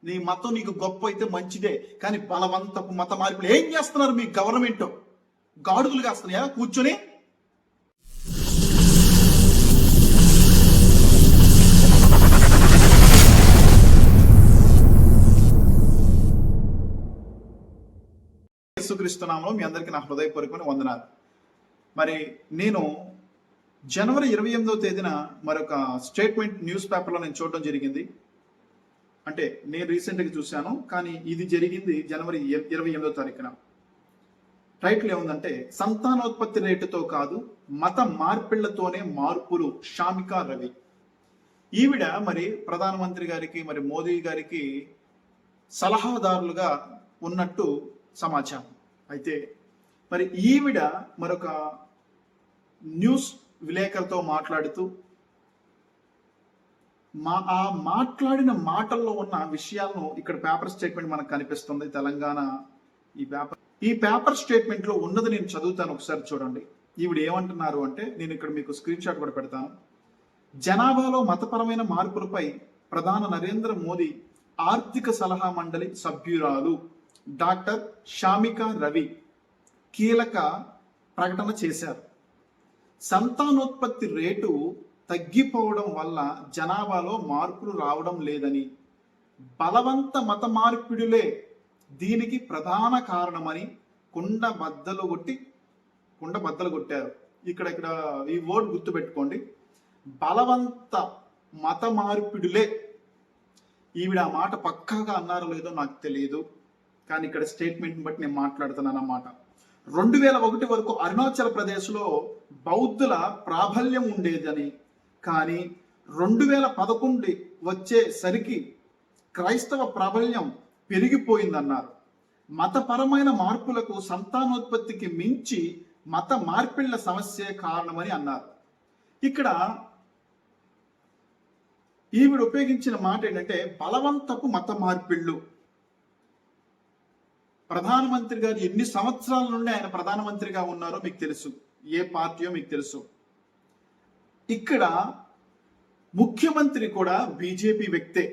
నీ మతం నీకు గొప్ప అయితే మంచిదే, కానీ బలవంతపు మత మార్పులు ఏం చేస్తున్నారు మీ గవర్నమెంట్? గాడుగులు కాస్తున్నాయా కూర్చొని? యేసుక్రీస్తు నామములో మీ అందరికీ నా హృదయపూర్వకమైన వందనాలు. మరి నేను జనవరి 28వ తేదీన మరొక స్టేట్మెంట్ న్యూస్ పేపర్లో నేను చూడడం జరిగింది. అంటే నేను రీసెంట్గా చూశాను, కానీ ఇది జరిగింది జనవరి 28వ తారీఖున. టైటిల్ ఏముందంటే, సంతానోత్పత్తి రేటుతో కాదు మత మార్పిళ్లతోనే మార్పులు, షామికా రవి. ఈవిడ మరి ప్రధానమంత్రి గారికి, మరి మోదీ గారికి సలహాదారులుగా ఉన్నట్టు సమాచారం. అయితే మరి ఈవిడ మరొక న్యూస్ విలేకరుతో మాట్లాడుతూ ఆ మాట్లాడిన మాటల్లో ఉన్న విషయాలను ఇక్కడ పేపర్ స్టేట్మెంట్ మనకు కనిపిస్తుంది. తెలంగాణ ఈ పేపర్ స్టేట్మెంట్ లో ఉన్నది నేను చదువుతాను, ఒకసారి చూడండి. ఈవిడ ఏమంటున్నారు అంటే, నేను ఇక్కడ మీకు స్క్రీన్ షాట్ కూడా పెడతాను. జనాభాలో మతపరమైన మార్పులపై ప్రధాని నరేంద్ర మోదీ ఆర్థిక సలహా మండలి సభ్యురాలు డాక్టర్ షామికా రవి కీలక ప్రకటన చేశారు. సంతానోత్పత్తి రేటు తగ్గిపోవడం వల్ల జనాభాలో మార్పులు రావడం లేదని, బలవంత మత మార్పిడులే దీనికి ప్రధాన కారణమని కుండ బద్దలు కొట్టారు. ఇక్కడ ఈ వర్డ్ గుర్తుపెట్టుకోండి, బలవంత మత మార్పిడులే. ఈవిడ ఆ మాట పక్కాగా అన్నారో లేదో నాకు తెలియదు, కానీ ఇక్కడ స్టేట్మెంట్ బట్టి నేను మాట్లాడుతున్నాను అన్నమాట. 2001 వరకు అరుణాచల్ ప్రదేశ్లో బౌద్ధుల ప్రాబల్యం ఉండేదని, కానీ 2011 వచ్చేసరికి క్రైస్తవ ప్రాబల్యం పెరిగిపోయిందన్నారు. మతపరమైన మార్పులకు సంతానోత్పత్తికి మించి మత మార్పిళ్ల సమస్యే కారణమని అన్నారు. ఇక్కడ ఈవిడ ఉపయోగించిన మాట ఏంటంటే, బలవంతపు మత మార్పిళ్ళు. ప్రధానమంత్రి గారు ఎన్ని సంవత్సరాల నుండి ఆయన ప్రధానమంత్రిగా ఉన్నారో మీకు తెలుసు, ఏ పార్టీయో మీకు తెలుసు. ఇక్కడ ముఖ్యమంత్రి కూడా బీజేపీ వ్యక్తే.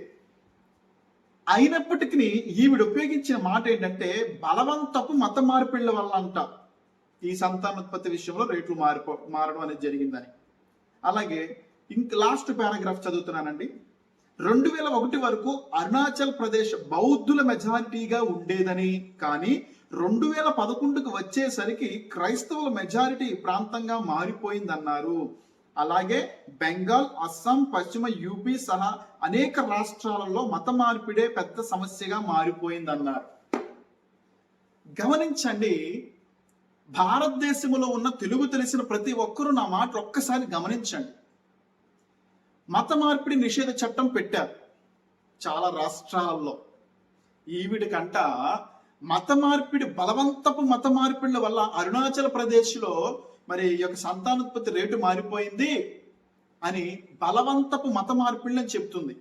అయినప్పటికీ ఈవిడ ఉపయోగించిన మాట ఏంటంటే, బలవంతపు మత మార్పిళ్ల వల్ల అంట ఈ సంతానోత్పత్తి విషయంలో రేట్లు మారడం అనేది జరిగిందని. అలాగే లాస్ట్ పారాగ్రాఫ్ చదువుతున్నానండి. 2001 వరకు అరుణాచల్ ప్రదేశ్ బౌద్ధుల మెజారిటీగా ఉండేదని, కానీ 2011కు వచ్చేసరికి క్రైస్తవుల మెజారిటీ ప్రాంతంగా మారిపోయిందన్నారు. అలాగే బెంగాల్, అస్సాం, పశ్చిమ యూపీ సహా అనేక రాష్ట్రాలలో మత మార్పిడే పెద్ద సమస్యగా మారిపోయిందన్నారు. గమనించండి, భారతదేశంలో ఉన్న తెలుగు తెలిసిన ప్రతి ఒక్కరూ నా మాట ఒక్కసారి గమనించండి. మత మార్పిడి నిషేధ చట్టం పెట్టారు చాలా రాష్ట్రాల్లో. ఈవిడికంట మత మార్పిడి, బలవంతపు మత మార్పిడిల వల్ల అరుణాచల్ ప్రదేశ్లో మరి ఈ యొక్క సంతానోత్పత్తి రేటు మారిపోయింది అని బలవంతపు మత మార్పిళ్ళని చెప్తుంది.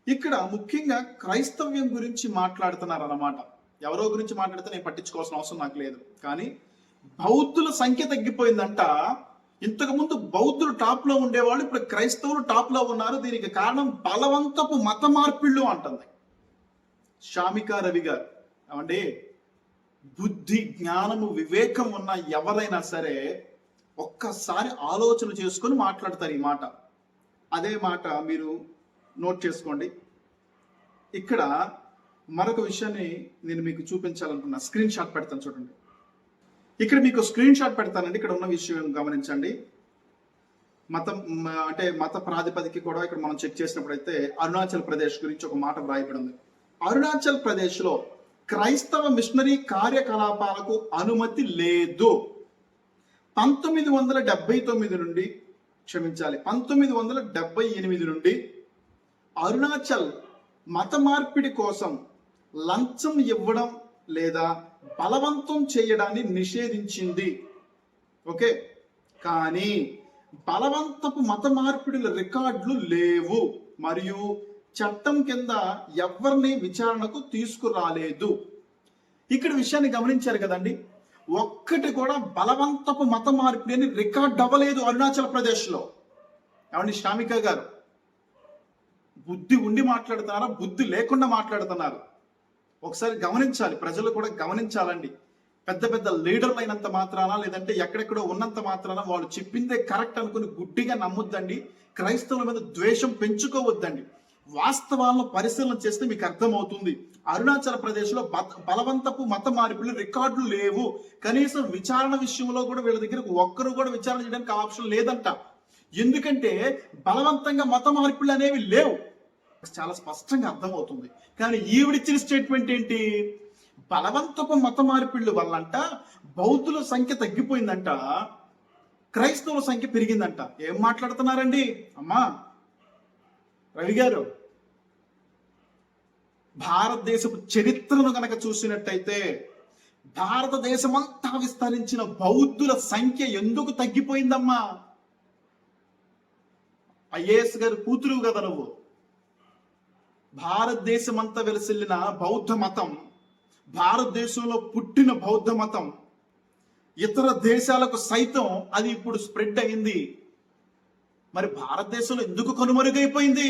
ఇక్కడ ముఖ్యంగా క్రైస్తవ్యం గురించి మాట్లాడుతున్నారు అన్నమాట. ఎవరో గురించి మాట్లాడితే నేను పట్టించుకోవాల్సిన అవసరం నాకు లేదు, కానీ బౌద్ధుల సంఖ్య తగ్గిపోయిందంట. ఇంతకుముందు బౌద్ధులు టాప్ లో ఉండేవాళ్ళు, ఇప్పుడు క్రైస్తవులు టాప్ లో ఉన్నారు. దీనికి కారణం బలవంతపు మత మార్పిళ్ళు అంటుంది షామికా రవి గారు. ఏమండి, బుద్ధి, జ్ఞానము, వివేకం ఉన్న ఎవరైనా సరే ఒక్కసారి ఆలోచన చేసుకొని మాట్లాడతారు ఈ మాట. అదే మాట మీరు నోట్ చేసుకోండి. ఇక్కడ మరొక విషయాన్ని నేను మీకు చూపించాలనుకున్నా. స్క్రీన్ షాట్ పెడతాను చూడండి. ఇక్కడ మీకు స్క్రీన్ షాట్ పెడతానండి. ఇక్కడ ఉన్న విషయం గమనించండి. మత ప్రాతిపదిక కూడా ఇక్కడ మనం చెక్ చేసినప్పుడు అయితే అరుణాచల్ ప్రదేశ్ గురించి ఒక మాట వ్రాయబడింది. అరుణాచల్ ప్రదేశ్ లో క్రైస్తవ మిషనరీ కార్యకలాపాలకు అనుమతి లేదు. 1978 నుండి అరుణాచల్ మత మార్పిడి కోసం లంచం ఇవ్వడం లేదా బలవంతం చేయడాన్ని నిషేధించింది. ఓకే, కానీ బలవంతపు మత మార్పిడుల రికార్డులు లేవు మరియు చట్టం కింద ఎవరిని విచారణకు తీసుకురాలేదు. ఇక్కడ విషయాన్ని గమనించారు కదండి. ఒక్కటి కూడా బలవంతపు మత మార్పిడి అని రికార్డ్ అవ్వలేదు అరుణాచల్ ప్రదేశ్లో. ఏమండి షామికా గారు, బుద్ధి ఉండి మాట్లాడుతున్నారా, బుద్ధి లేకుండా మాట్లాడుతున్నారు? ఒకసారి గమనించాలి, ప్రజలు కూడా గమనించాలండి. పెద్ద పెద్ద లీడర్లు అయినంత మాత్రాన, లేదంటే ఎక్కడెక్కడో ఉన్నంత మాత్రాన వాళ్ళు చెప్పిందే కరెక్ట్ అనుకుని గుడ్డిగా నమ్మొద్దండి. క్రైస్తవుల మీద ద్వేషం పెంచుకోవద్దండి. వాస్తవాలను పరిశీలన చేస్తే మీకు అర్థమవుతుంది. అరుణాచల్ ప్రదేశ్ లో బలవంతపు మత మార్పులు రికార్డులు లేవు. కనీసం విచారణ విషయంలో కూడా వీళ్ళ దగ్గర ఒక్కరు కూడా విచారణ చేయడానికి ఆప్షన్ లేదంట. ఎందుకంటే బలవంతంగా మత మార్పులు అనేవి లేవు, చాలా స్పష్టంగా అర్థమవుతుంది. కానీ ఈవిడిచ్చిన స్టేట్మెంట్ ఏంటి? బలవంతపు మత మార్పిళ్ళ వల్లంట బౌద్ధుల సంఖ్య తగ్గిపోయిందంట, క్రైస్తవుల సంఖ్య పెరిగిందంట. ఏం మాట్లాడుతున్నారండి అమ్మా రవి గారు? భారతదేశపు చరిత్రను కనుక చూసినట్టయితే భారతదేశమంతా విస్తరించిన బౌద్ధుల సంఖ్య ఎందుకు తగ్గిపోయిందమ్మా? ఐఏఎస్ గారు కూతురు కదా నువ్వు. భారతదేశం అంతా వెలసిల్లిన బౌద్ధ మతం, భారతదేశంలో పుట్టిన బౌద్ధ మతం ఇతర దేశాలకు సైతం అది ఇప్పుడు స్ప్రెడ్ అయింది. మరి భారతదేశంలో ఎందుకు కనుమరుగైపోయింది?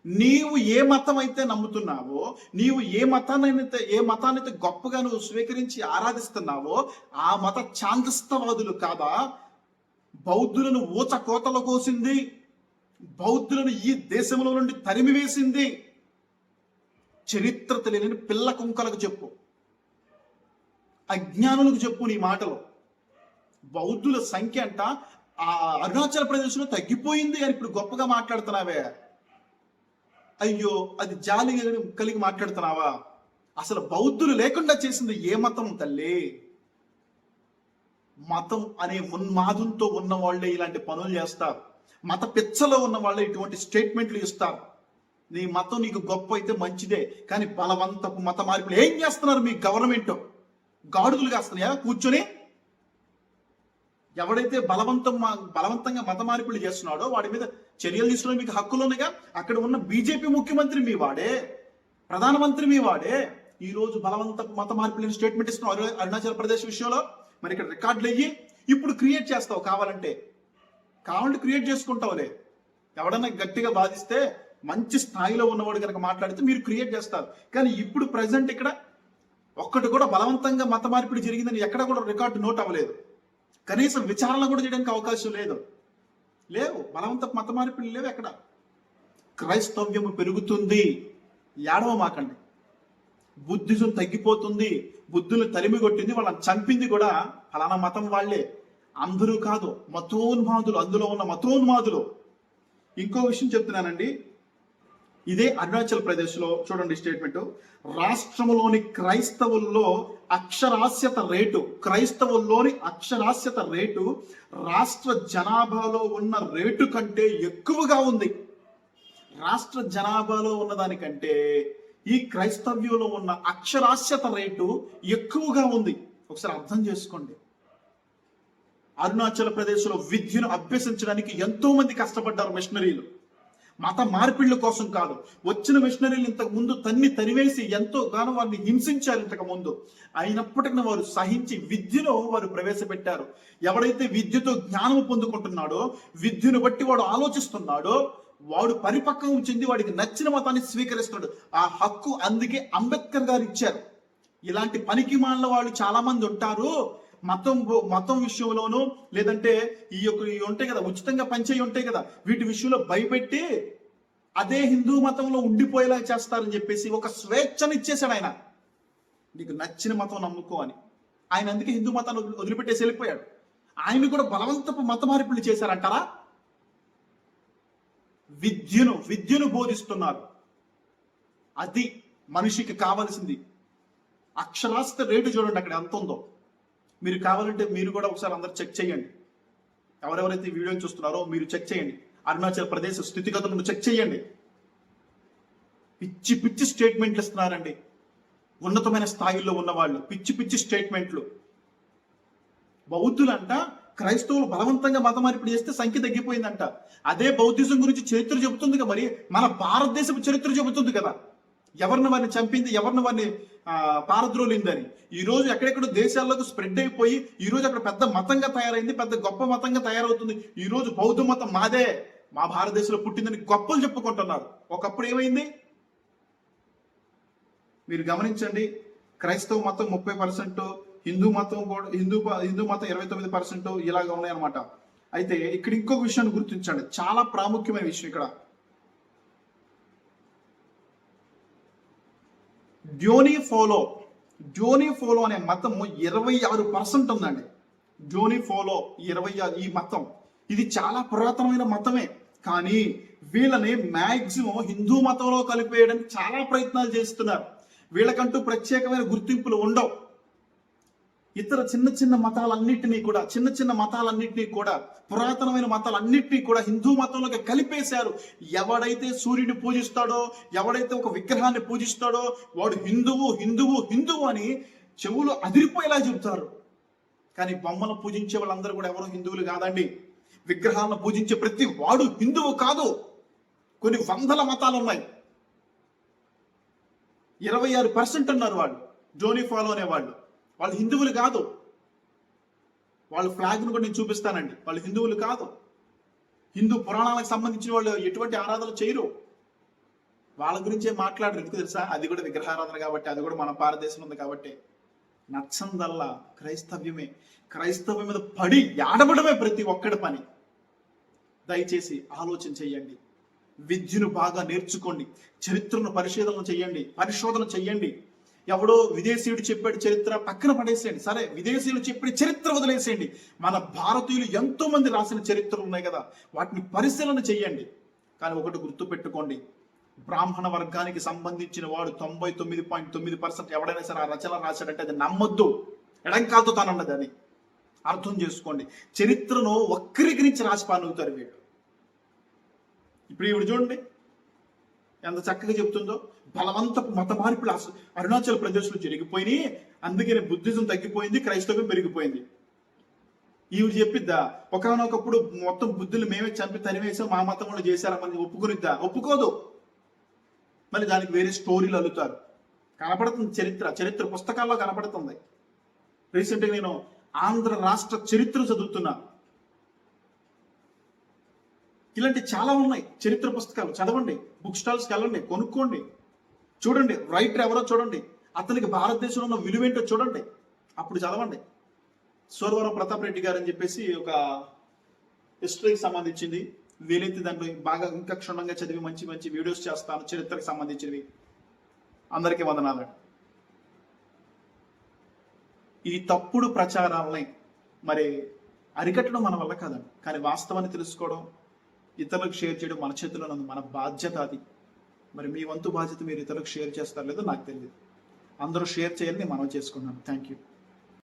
నీవు ఏ మతం అయితే నమ్ముతున్నావో, నీవు ఏ మతాన్నైతే గొప్పగా నువ్వు స్వీకరించి ఆరాధిస్తున్నావో ఆ మత ఛాందస్తవాదులు కాదా బౌద్ధులను ఊచ కోతలు కోసింది, బౌద్ధులను ఈ దేశంలో నుండి తరిమివేసింది? చరిత్ర తెలియని పిల్ల కుంకలకు చెప్పు, అజ్ఞానులకు చెప్పు నీ మాటలు. బౌద్ధుల సంఖ్య అంట ఆ అరుణాచల్ ప్రదేశ్లో తగ్గిపోయింది అని ఇప్పుడు గొప్పగా మాట్లాడుతున్నావే. అయ్యో, అది జాలి కలిగి మాట్లాడుతున్నావా? అసలు బౌద్ధులు లేకుండా చేసింది ఏ మతం తల్లి? మతం అనే ఉన్మాదంతో ఉన్న వాళ్ళే ఇలాంటి పనులు చేస్తారు. మత పిచ్చలో ఉన్న వాళ్ళే ఇటువంటి స్టేట్మెంట్లు ఇస్తారు. నీ మతం నీకు గొప్ప అయితే మంచిదే, కానీ బలవంతపు మత మార్పులు ఏం చేస్తున్నారు మీ గవర్నమెంట్? గాడుదులు కాస్తున్నాయా కూర్చొని? ఎవడైతే బలవంతంగా మత మార్పులు చేస్తున్నాడో వాడి మీద చర్యలు తీసుకోవడం మీకు హక్కులున్నాయిగా. అక్కడ ఉన్న బీజేపీ ముఖ్యమంత్రి మీ వాడే, ప్రధానమంత్రి మీ వాడే. ఈ రోజు బలవంతపు మత మార్పులు స్టేట్మెంట్ ఇస్తున్నావు అరుణాచల్ ప్రదేశ్ విషయంలో. మరి ఇక్కడ రికార్డులు అయ్యి ఇప్పుడు క్రియేట్ చేస్తావు, కావాలంటే క్రియేట్ చేసుకుంటావులే. ఎవడన్నా గట్టిగా బాధిస్తే మంచి స్థాయిలో ఉన్నవాడు కనుక మాట్లాడితే మీరు క్రియేట్ చేస్తారు. కానీ ఇప్పుడు ప్రజెంట్ ఇక్కడ ఒక్కటి కూడా బలవంతంగా మత మార్పిడి జరిగిందని ఎక్కడ కూడా రికార్డు నోట్ అవ్వలేదు. కనీసం విచారణ కూడా చేయడానికి అవకాశం లేవు. బలవంత మత మార్పిడి లేవు ఎక్కడ. క్రైస్తవ్యము పెరుగుతుంది, ఏడవ మాకండి. బుద్ధిజం తగ్గిపోతుంది, బుద్ధులు తరిమి కొట్టింది, వాళ్ళని చంపింది కూడా ఫలానా మతం వాళ్ళే, అందరూ కాదు. మతోన్మాదులు, అందులో ఉన్న మతోన్మాదులు. ఇంకో విషయం చెప్తున్నానండి, ఇదే అరుణాచల్ ప్రదేశ్లో చూడండి స్టేట్మెంట్. రాష్ట్రంలోని క్రైస్తవుల్లో క్రైస్తవుల్లోని అక్షరాస్యత రేటు రాష్ట్ర జనాభాలో ఉన్న రేటు కంటే ఎక్కువగా ఉంది. రాష్ట్ర జనాభాలో ఉన్న దానికంటే ఈ క్రైస్తవ్యంలో ఉన్న అక్షరాస్యత రేటు ఎక్కువగా ఉంది. ఒకసారి అర్థం చేసుకోండి. అరుణాచల్ ప్రదేశ్లో విద్యను అభ్యసించడానికి ఎంతో మంది కష్టపడ్డారు మిషనరీలు. మత మార్పిళ్ల కోసం కాదు. వచ్చిన మిషనరీలు ఇంతకు ముందు తరివేసి ఎంతో గానం వారిని హింసించారు ఇంతకు ముందు. అయినప్పటికీ వారు సహించి విద్యను వారు ప్రవేశపెట్టారు. ఎవడైతే విద్యతో జ్ఞానం పొందుకుంటున్నాడో, విద్యను బట్టి వాడు ఆలోచిస్తున్నాడో, వాడు పరిపక్వం చెంది వాడికి నచ్చిన మతాన్ని స్వీకరిస్తున్నాడు. ఆ హక్కు అందుకే అంబేద్కర్ గారు ఇచ్చారు. ఇలాంటి పనికి మాలిన వాళ్ళు చాలా మంది ఉంటారు. మతం విషయంలోనూ, లేదంటే ఈ ఉంటాయి కదా, ఉచితంగా పంచేవి ఉంటాయి కదా, వీటి విషయంలో భయపెట్టి అదే హిందూ మతంలో ఉండిపోయేలా చేస్తారని చెప్పేసి ఒక స్వేచ్ఛను ఇచ్చేశాడు ఆయన. నీకు నచ్చిన మతం నమ్ముకో అని. ఆయన అందుకే హిందూ మతాన్ని వదిలిపెట్టేసి వెళ్ళిపోయాడు. ఆయన కూడా బలవంతపు మత మార్పులు చేశారంటారా? విద్యను బోధిస్తున్నారు. అది మనిషికి కావలసింది. అక్షరాస్యత రేటు చూడండి అక్కడ ఎంత ఉందో. మీరు కావాలంటే మీరు కూడా ఒకసారి అందరు చెక్ చేయండి. ఎవరెవరైతే వీడియోని చూస్తున్నారో మీరు చెక్ చేయండి. అరుణాచల్ ప్రదేశ్ స్థితిగతులను చెక్ చేయండి. పిచ్చి స్టేట్మెంట్లు ఇస్తున్నారండి ఉన్నతమైన స్థాయిలో ఉన్న వాళ్ళు. పిచ్చి స్టేట్మెంట్లు. బౌద్ధులంట క్రైస్తవులు బలవంతంగా మత మార్పిడి చేస్తే సంఖ్య తగ్గిపోయిందంట. అదే బౌద్ధిజం గురించి చరిత్ర చెబుతుంది కదా. మరి మన భారతదేశపు చరిత్ర చెబుతుంది కదా, ఎవరిని వారిని చంపింది, ఎవరిని వారిని పారద్రోలిందని. ఈ రోజు ఎక్కడెక్కడో దేశాల్లోకి స్ప్రెడ్ అయిపోయి ఈ రోజు అక్కడ పెద్ద మతంగా తయారైంది, పెద్ద గొప్ప మతంగా తయారవుతుంది. ఈ రోజు బౌద్ధ మతం మాదే, మా భారతదేశంలో పుట్టిందని గొప్పలు చెప్పుకుంటున్నారు. ఒకప్పుడు ఏమైంది మీరు గమనించండి. క్రైస్తవ మతం 30%, హిందూ మతం కూడా హిందూ మతం 29% ఇలాగ ఉన్నాయన్నమాట. అయితే ఇక్కడ ఇంకొక విషయాన్ని గుర్తించండి, చాలా ప్రాముఖ్యమైన విషయం. ఇక్కడ డ్యోనీ ఫోలో అనే మతము 26% ఉందండి. డ్యోనీ ఫోలో 26 ఈ మతం, ఇది చాలా పురాతనమైన మతమే. కానీ వీళ్ళని మ్యాక్సిమం హిందూ మతంలో కలిపేయడానికి చాలా ప్రయత్నాలు చేస్తున్నారు. వీళ్ళకంటూ ప్రత్యేకమైన గుర్తింపులు ఉండవు. ఇతర చిన్న మతాలన్నింటినీ కూడా పురాతనమైన మతాలన్నింటినీ కూడా హిందూ మతంలోకి కలిపేశారు. ఎవడైతే సూర్యుడిని పూజిస్తాడో, ఎవడైతే ఒక విగ్రహాన్ని పూజిస్తాడో వాడు హిందువు అని చెవులు అదిరిపోయేలా చెబుతారు. కానీ బొమ్మను పూజించే వాళ్ళందరూ కూడా ఎవరు హిందువులు కాదండి. విగ్రహాలను పూజించే ప్రతి వాడు హిందువు కాదు. కొన్ని వందల మతాలు ఉన్నాయి. 26% ఉన్నారు వాళ్ళు డ్యోనీ ఫోలో అనేవాళ్ళు. వాళ్ళు హిందువులు కాదు. వాళ్ళ ఫ్లాగ్ను కూడా నేను చూపిస్తానండి. వాళ్ళు హిందువులు కాదు. హిందూ పురాణాలకు సంబంధించిన వాళ్ళు ఎటువంటి ఆరాధనలు చేయరు. వాళ్ళ గురించే మాట్లాడరు. ఎందుకు తెలుసా? అది కూడా విగ్రహారాధన కాబట్టి, అది కూడా మన భారతదేశంలో ఉంది కాబట్టి. నచ్చందల్లా క్రైస్తవ్యమే. క్రైస్తవ్యం మీద పడి ఏడబడమే ప్రతి ఒక్కడి పని. దయచేసి ఆలోచన చెయ్యండి. విద్యను బాగా నేర్చుకోండి. చరిత్రను పరిశోధన చెయ్యండి. ఎవడో విదేశీయుడు చెప్పాడు చరిత్ర పక్కన పడేసేయండి. సరే, విదేశీయులు చెప్పిన చరిత్ర వదిలేసేయండి. మన భారతీయులు ఎంతో మంది రాసిన చరిత్రలు ఉన్నాయి కదా, వాటిని పరిశీలన చెయ్యండి. కానీ ఒకటి గుర్తు పెట్టుకోండి, బ్రాహ్మణ వర్గానికి సంబంధించిన వాడు 99.9% ఎవడైనా సరే ఆ రచన రాశాడంటే అది నమ్మొద్దు. ఎడంకాలతో తానన్నది అని అర్థం చేసుకోండి. చరిత్రను వక్రీకరించి రాసి పానుగుతారు వీళ్ళు. ఇప్పుడు ఈవిడ చూడండి ఎంత చక్కగా చెప్తుందో. బలవంతపు మత మార్పులు అరుణాచల్ ప్రదేశ్లో జరిగిపోయినాయి, అందుకనే బుద్ధిజం తగ్గిపోయింది, క్రైస్తవ్యం పెరిగిపోయింది. ఈవిడ చెప్పిద్దా ఒకనొకప్పుడు మొత్తం బుద్ధులు మేమే చంపి తరివేసాం, మా మతం వాళ్ళు చేశారని ఒప్పుకునిద్దా? ఒప్పుకోదు. మళ్ళీ దానికి వేరే స్టోరీలు అల్లుతారు. కనపడుతుంది చరిత్ర పుస్తకాల్లో కనపడుతుంది. రీసెంట్గా నేను ఆంధ్ర రాష్ట్ర చరిత్ర చదువుతున్నా. ఇలాంటి చాలా ఉన్నాయి చరిత్ర పుస్తకాలు. చదవండి, బుక్ స్టాల్స్కి వెళ్ళండి, కొనుక్కోండి, చూడండి రైటర్ ఎవరో చూడండి, అతనికి భారతదేశంలో ఉన్న విలువేంటో చూడండి, అప్పుడు చదవండి. సోరవరం ప్రతాప్ రెడ్డి గారు అని చెప్పేసి ఒక హిస్టరీకి సంబంధించింది, వీలైతే దాంట్లో బాగా ఇంకా క్షుణ్ణంగా చదివి మంచి మంచి వీడియోస్ చేస్తాను చరిత్రకు సంబంధించినవి. అందరికీ వందనాలండి. ఈ తప్పుడు ప్రచారాలని మరి అరికట్టడం మన వల్ల కాదండి, కానీ వాస్తవాన్ని తెలుసుకోవడం, ఇతరులకు షేర్ చేయడం మన చేతిలో ఉంది, మన బాధ్యత అది. మరి మీ వంతు బాధ్యత మీరు ఇతరులకు షేర్ చేస్తారో లేదో నాకు తెలియదు. అందరూ షేర్ చేయాలని మనం చేసుకున్నాను. Thank you.